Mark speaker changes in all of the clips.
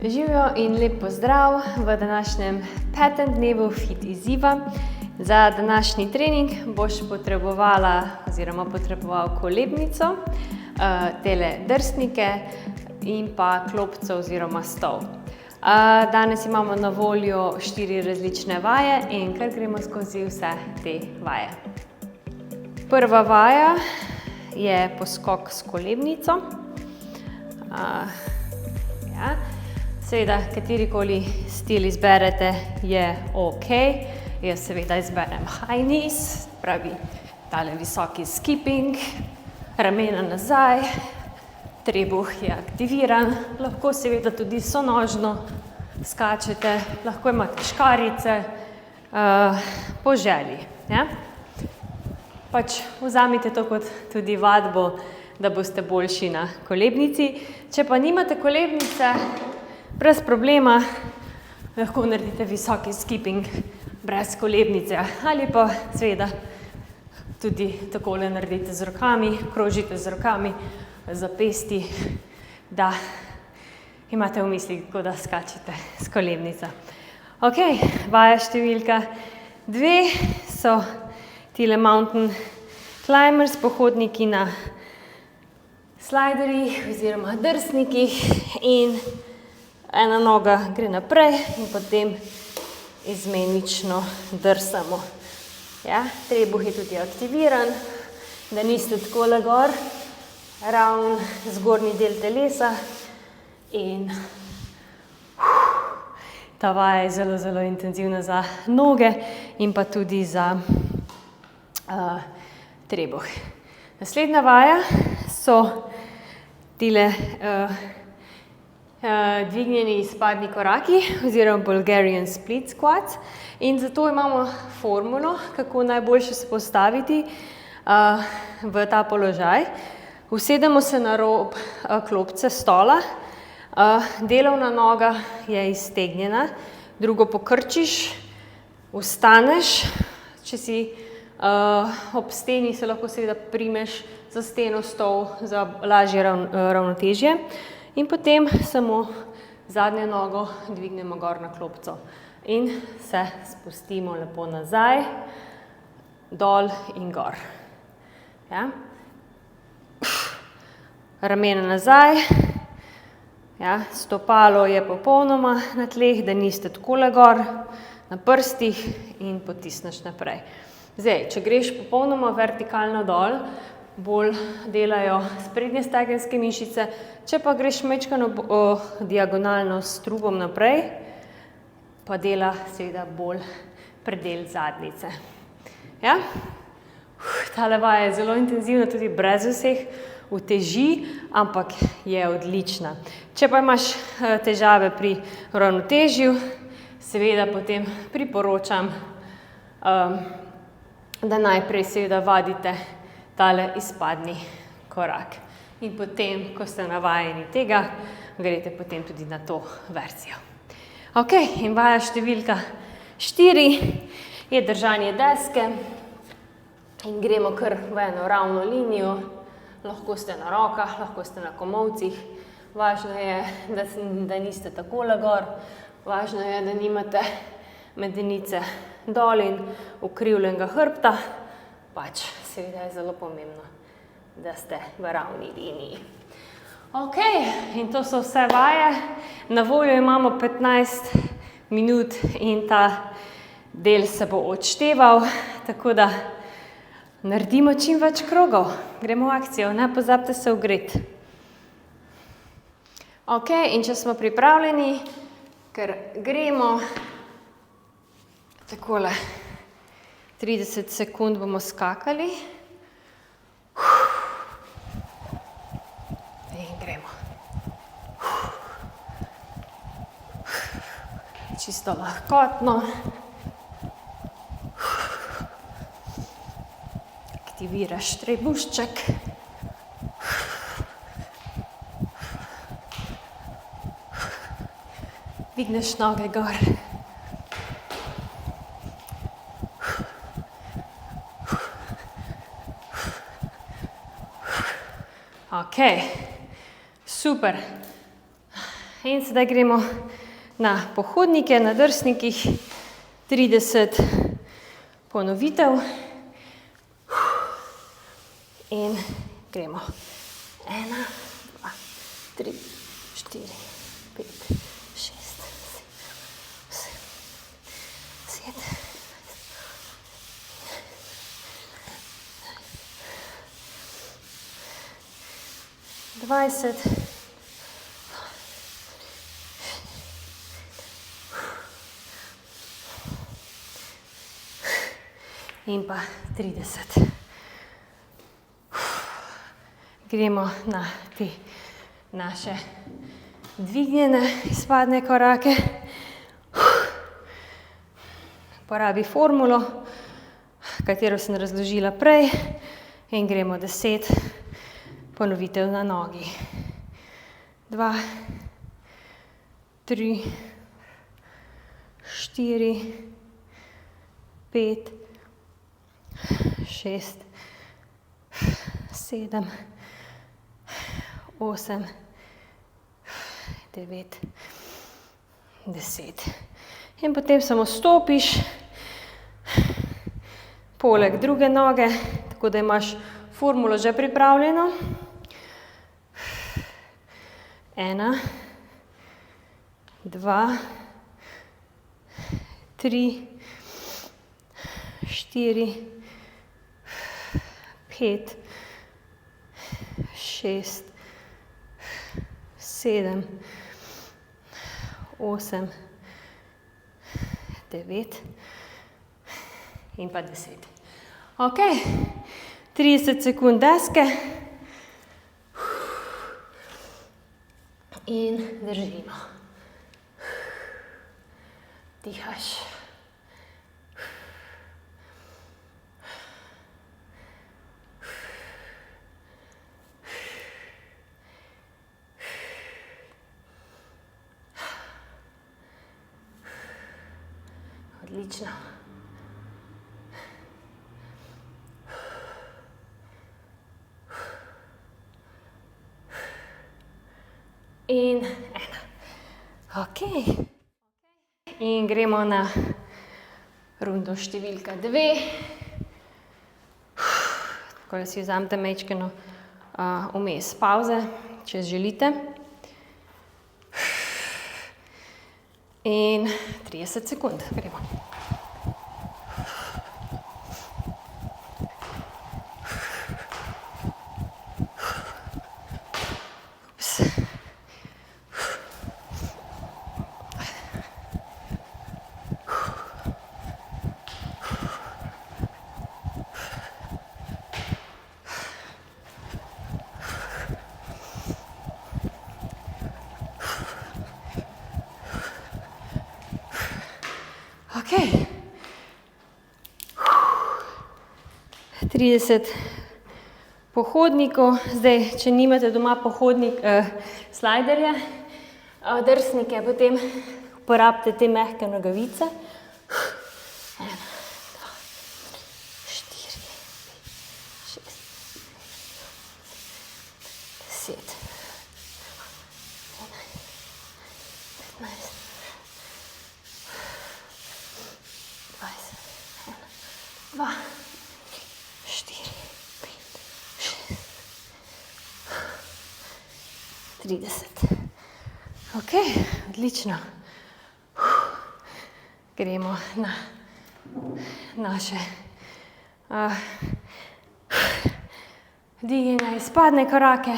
Speaker 1: Živijo in lep pozdrav v današnjem 5. dnevu Fit izziva. Za današnji trening boš potrebovala oziroma potreboval kolebnico, tele drsnike in pa klopco oziroma stol. Danes imamo na voljo 4 različne vaje in kar gremo skozi vse te vaje. Prva vaja je poskok s kolebnico. Seveda, katerikoli stil izberete, je ok. Jaz seveda izberem high knees, pravi tale visoki skipping, ramena nazaj, trebuh je aktiviran, lahko seveda tudi sonožno skačete, lahko imate škarjice, po želji. Pač vzamite to kot tudi vadbo, da boste boljši na kolebnici. Če pa nimate kolebnice, brez problema lahko naredite visoki skipping brez kolebnice ali pa seveda tudi takole naredite z rokami, krožite z rokami, zapesti, da imate v mislih, kot da skačete s kolebnico. Ok, vaja številka 2 so tile mountain climbers, pohodniki na slajderjih oziroma drsnikih in ena noga gre naprej in potem izmenično drsamo. Trebuh je tudi aktiviran, da niste takole gor, ravno zgornji del telesa in ta vaja je zelo, zelo intenzivna za noge in pa tudi za trebuh. Naslednja vaja so tile dvignjeni izpadni koraki oziroma Bulgarian split squats in zato imamo formulo, kako najboljše se postaviti v ta položaj. Usedemo se na rob klopce stola, delovna noga je iztegnjena, drugo pokrčiš, vstaneš, če si ob steni se lahko seveda primeš za steno, stol, za lažje ravnotežje. In potem samo zadnjo nogo dvignemo gor na klopco in se spustimo lepo nazaj, dol in gor. Ramena nazaj, stopalo je popolnoma na tleh, da niste takole gor, na prstih in potisneš naprej. Zdaj, če greš popolnoma vertikalno dol, bolj delajo sprednje stegenske mišice, če pa greš majčkeno diagonalno s trubom naprej, pa dela seveda bolj predel zadnjice. Tale vaja je zelo intenzivna, tudi brez vseh uteži, ampak je odlična. Če pa imaš težave pri ravnotežju, seveda potem priporočam, da najprej seveda vadite tale izpadni korak. In potem, ko ste navajeni tega, greste potem tudi na to verzijo. Ok, in vaja številka 4 je držanje deske in gremo kar v eno ravno linijo. Lahko ste na rokah, lahko ste na komolcih. Važno je, da niste takole gor. Važno je, da nimate medenice dol in ukrivljenega hrbta. Pač seveda je zelo pomembno, da ste v ravni liniji. Ok, in to so vse vaje. Na voljo imamo 15 minut in ta del se bo odšteval, tako da naredimo čim več krogov. Gremo v akcijo, ne pozabite se ogreti. Ok, in če smo pripravljeni, ker gremo takole. 30 sekund bomo skakali. In gremo. Čisto lahkotno. Aktiviraš trebušček. Dvigneš noge gor. Ok, super. In sedaj gremo na pohodnike, na drsnikih. 30 ponovitev. In gremo. 1, 2, 3, 4, 5, 6, 7, 20. In pa 30. Gremo na te naše dvignjene izpadne korake. Porabi formulo, katero sem razložila prej, in gremo 10 ponovitev na nogi. 2, 3, 4, 5, 6, 7, 8, 9, 10. In potem samo stopiš poleg druge noge, tako da imaš formulo že pripravljeno. 1, 2, 3, 4, 5, 6, 7, 8, 9 in pa 10. Ok, 30 sekund deske in držimo. Dihaš. Odlično. In 1. Ok. In gremo na rundo številka 2. Tako da si vzamete majčkeno vmes pavze, če želite. In 30 sekund. Gremo. Ok. 30 pohodnikov. Zdaj, če nimate doma slajderje, drsnike, potem uporabite te mehke nogavice. 1, 2, 4, 5, 6, 10, 15, 2, 4, 5, 6, 30. Ok, odlično. Gremo na naše dvignjene izpadne korake.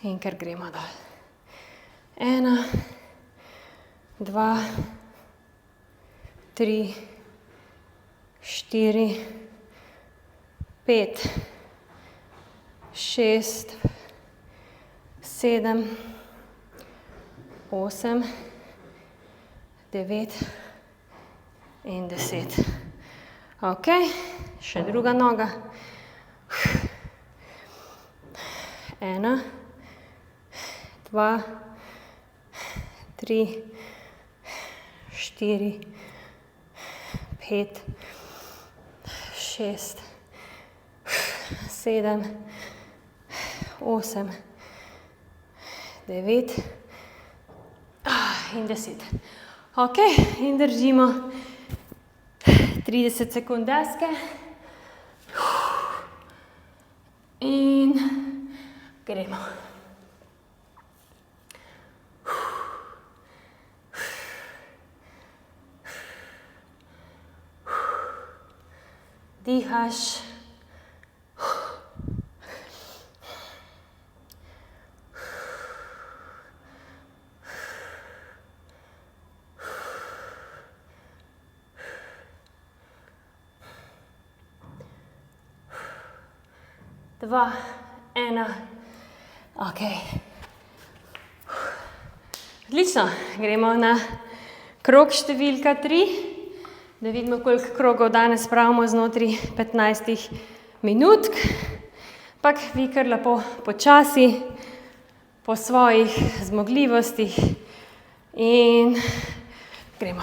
Speaker 1: In kar gremo dol. 1, 2, 3, 4, 5, 6, 7, 8, 9 in 10. Ok, še druga noga. 1, 2, 3, 4, 5, 6, 7, 8, 9 in 10. Ok, in držimo 30 sekund deske. In gremo. Dihaš. Dva, ena. Ok. Odlično. Gremo na krog številka 3. Da vidimo, koliko krogov danes spravimo znotraj 15 minut. Ampak vi kar lepo počasi, po svojih zmogljivostih in gremo.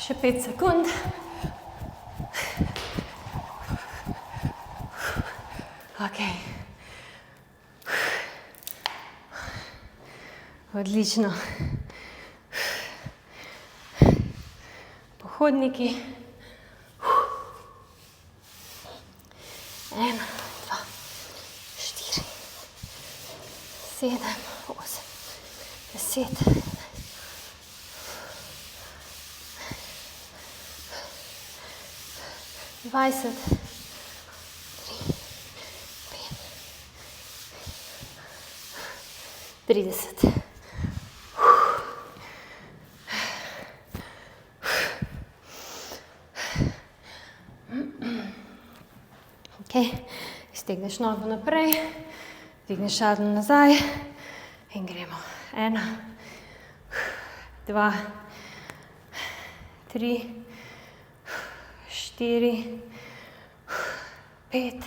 Speaker 1: Še 5 sekund. Ok. Odlično. Pohodniki. 1, 2, 4, 7, 8, 10. 20, 30. Ok, iztegneš nogo naprej, dvigneš šadno nazaj in gremo. 1, 2, 3, 4, 5,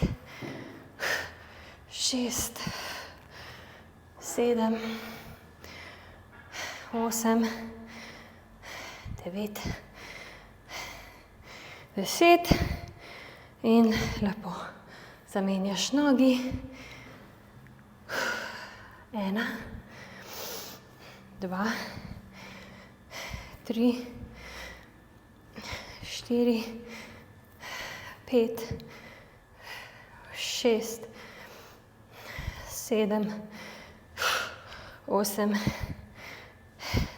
Speaker 1: 6, 7, 8, 9, 10 in lepo zamenjaš nogi. 1, 2, 3, 4, 5, 6, 7, 8,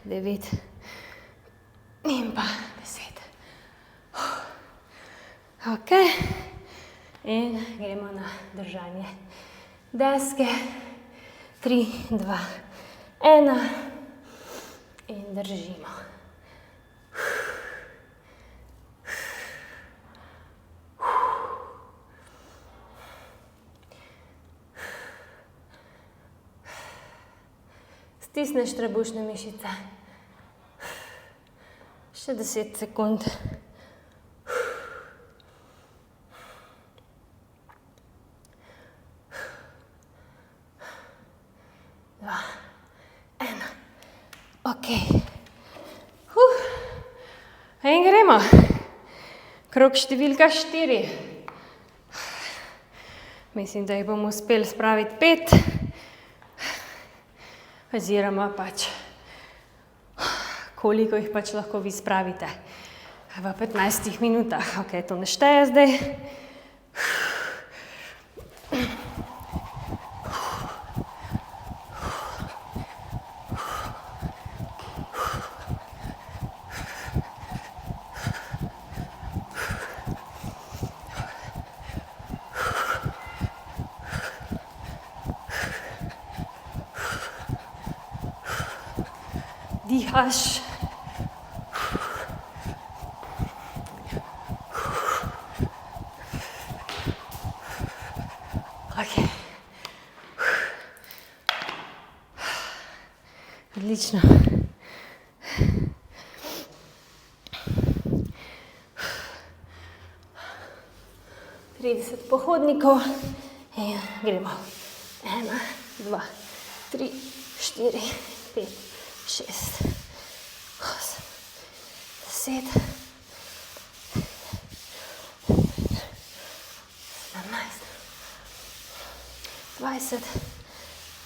Speaker 1: 9 in pa 10. Ok, in gremo na držanje deske. 3, 2, 1 in držimo. Stisneš trebušne mišice. Še 10 sekund. Dva, ena. Ok. In gremo. Krog številka 4. Mislim, da jih bomo uspeli spraviti 5. Oziroma pač, koliko jih pač lahko vi spravite v 15 minutah. Ok, to ne šteje zdaj. Dihaš. Ok. Odlično. 30 pohodnikov in gremo. 1, 2, 3, 4, 5, 6, 8, 10, 17, 20,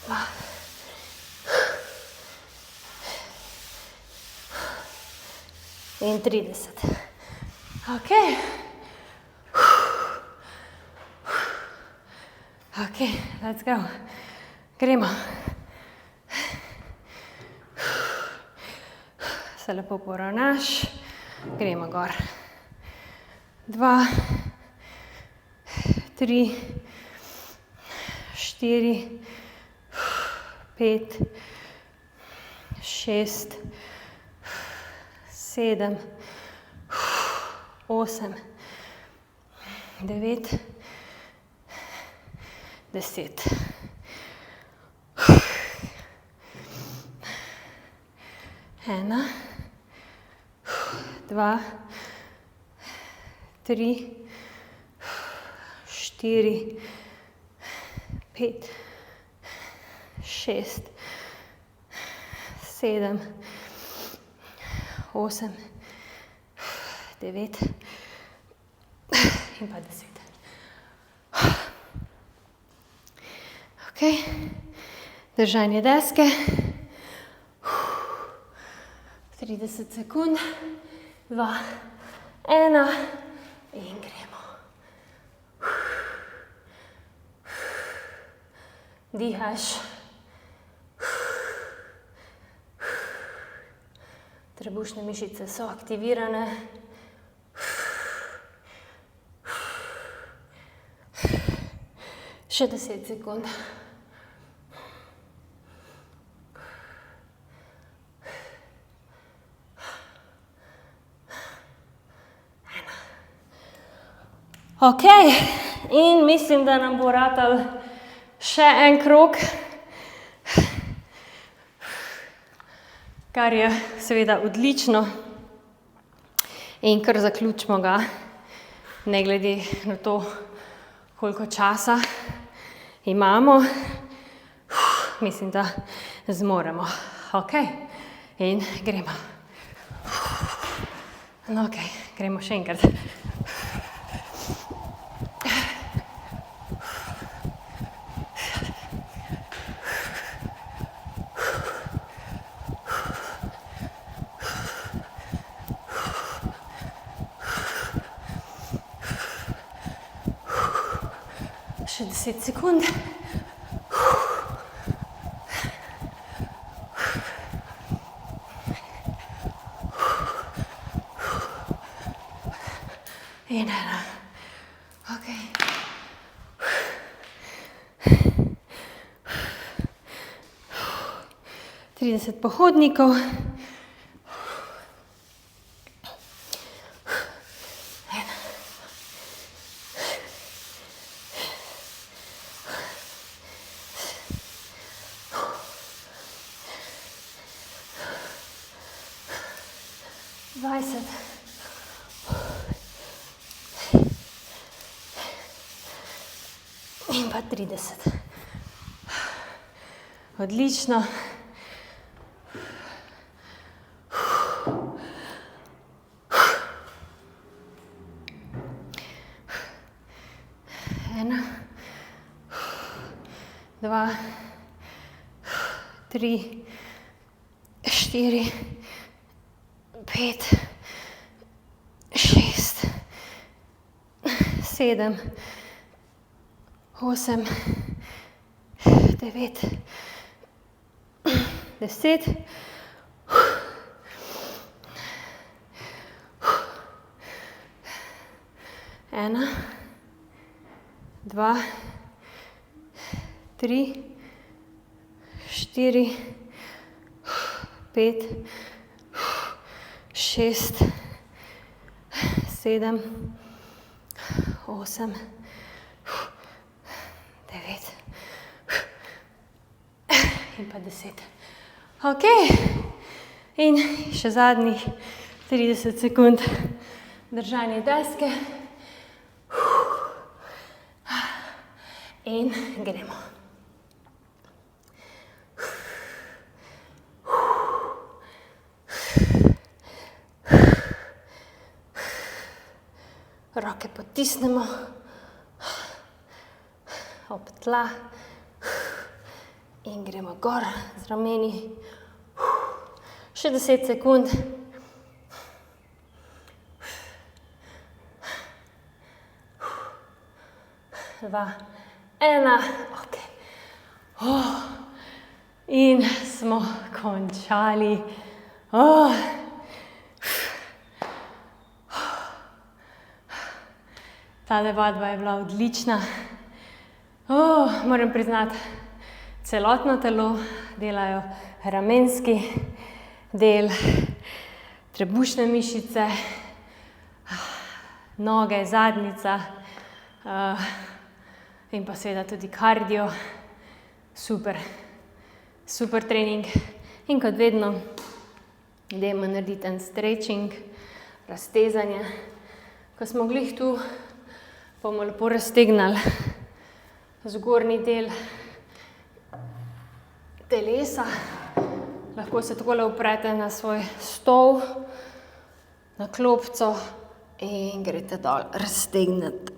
Speaker 1: 2, in 30. Ok. Ok, let's go. Gremo. Se lepo poravnaš. Gremo gor. 2, 3, 4, 5, 6, 7, 8, 9, 10. Ena, 2, 3, 4, 5, 6, 7, 8, 9 in pa 10. Ok, držanje deske. 30 sekund, 2, 1 in gremo. Dihaš. Trebušne mišice so aktivirane. Še 10 sekund. Ok, in mislim, da nam bo ratal še en krog, kar je seveda odlično. In kar zaključimo ga, ne glede na to, koliko časa imamo. Mislim, da zmoremo. Ok, in gremo. No, ok, gremo še enkrat. Še 10 sekund. In ena. Ok. Trideset pohodnikov. In pa 30. Odlično. Ena, 2, 3, 4, 5, 6, 7, 8, 9, 10. Ena, 2, 3, 4, 5, 6, 7, 8, 9 in pa 10. Ok, in še zadnjih 30 sekund držanje deske. In gremo. Roke potisnemo ob tla in gremo gor z rameni. Še 10 sekund. 2, 1, ok. In smo končali. Tale vadba je bila odlična. Moram priznati, celotno telo delajo ramenski del, trebušne mišice, noge, zadnjica in pa seveda tudi kardio. Super, super trening. In kot vedno, dajmo narediti en stretching, raztezanje. Ko smo glih tu, bomo lepo raztegnili zgornji del telesa. Lahko se takole uprete na svoj stol, na klopco in greste dol raztegniti.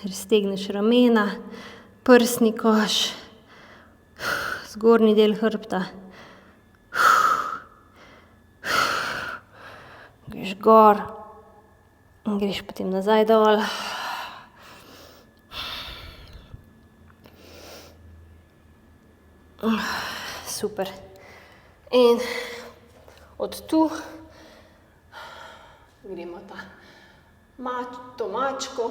Speaker 1: Raztegneš ramena, prsni koš, zgornji del hrbta. Greš gor in greš potem nazaj dol. Super. In od tu gremo to mačko.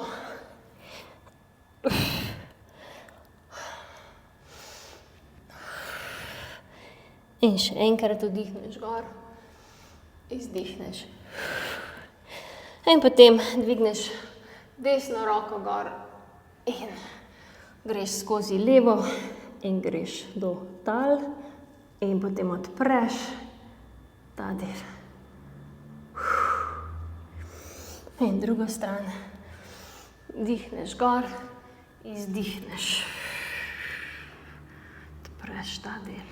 Speaker 1: In še enkrat vdihneš gor, izdihneš. In potem dvigneš desno roko gor in greš skozi levo in greš do tal in potem odpreš ta del. In drugo stran. Dihneš gor, izdihneš. Odpreš ta del.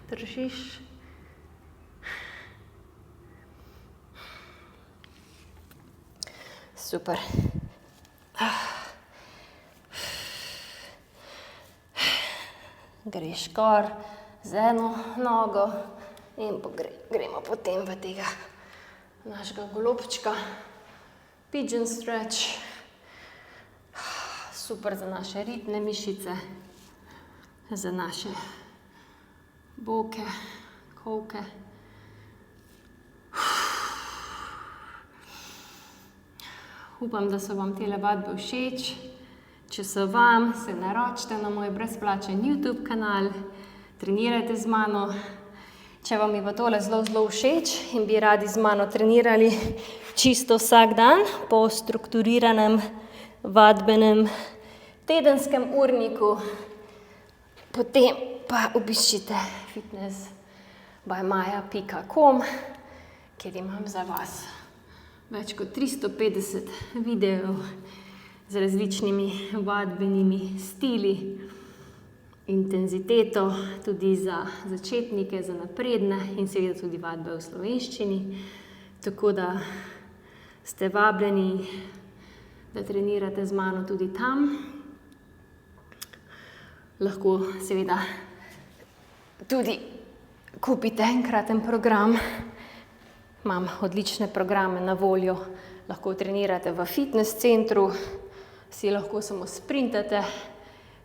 Speaker 1: Držiš. Super. Greš gor z eno nogo in gremo potem v tega našega golobčka. Pigeon stretch. Super za naše ritne mišice, za naše boke, kolke. Upam, da so vam tele vadbe všeč. Če so vam, se naročite na moj brezplačen YouTube kanal, trenirajte z mano. Če vam je pa tole zelo všeč in bi radi z mano trenirali čisto vsak dan po strukturiranem vadbenem tedenskem urniku, potem pa obiščite fitnessbymaja.com, kjer imam za vas več kot 350 videov z različnimi vadbenimi stili, intenziteto, tudi za začetnike, za napredne in seveda tudi vadbe v slovenščini. Tako da ste vabljeni, da trenirate z mano tudi tam. Lahko seveda tudi kupite enkraten program. Imam odlične programe na voljo. Lahko trenirate v fitness centru, si lahko samo sprintate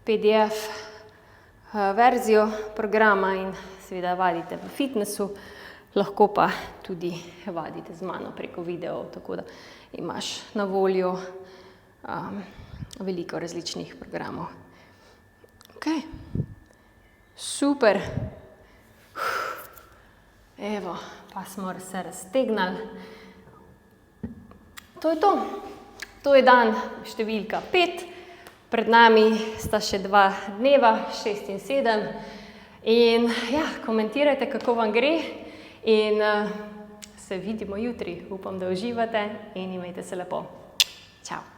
Speaker 1: PDF verzijo programa in seveda vadite v fitnessu. Lahko pa tudi vadite z mano preko videov, tako da imaš na voljo veliko različnih programov. Ok, super. Evo, pa smo se raztegnali. To je to. To je dan številka 5. Pred nami sta še 2 dneva, 6 in 7. In ja, komentirajte, kako vam gre. In se vidimo jutri. Upam, da uživate in imejte se lepo. Čau!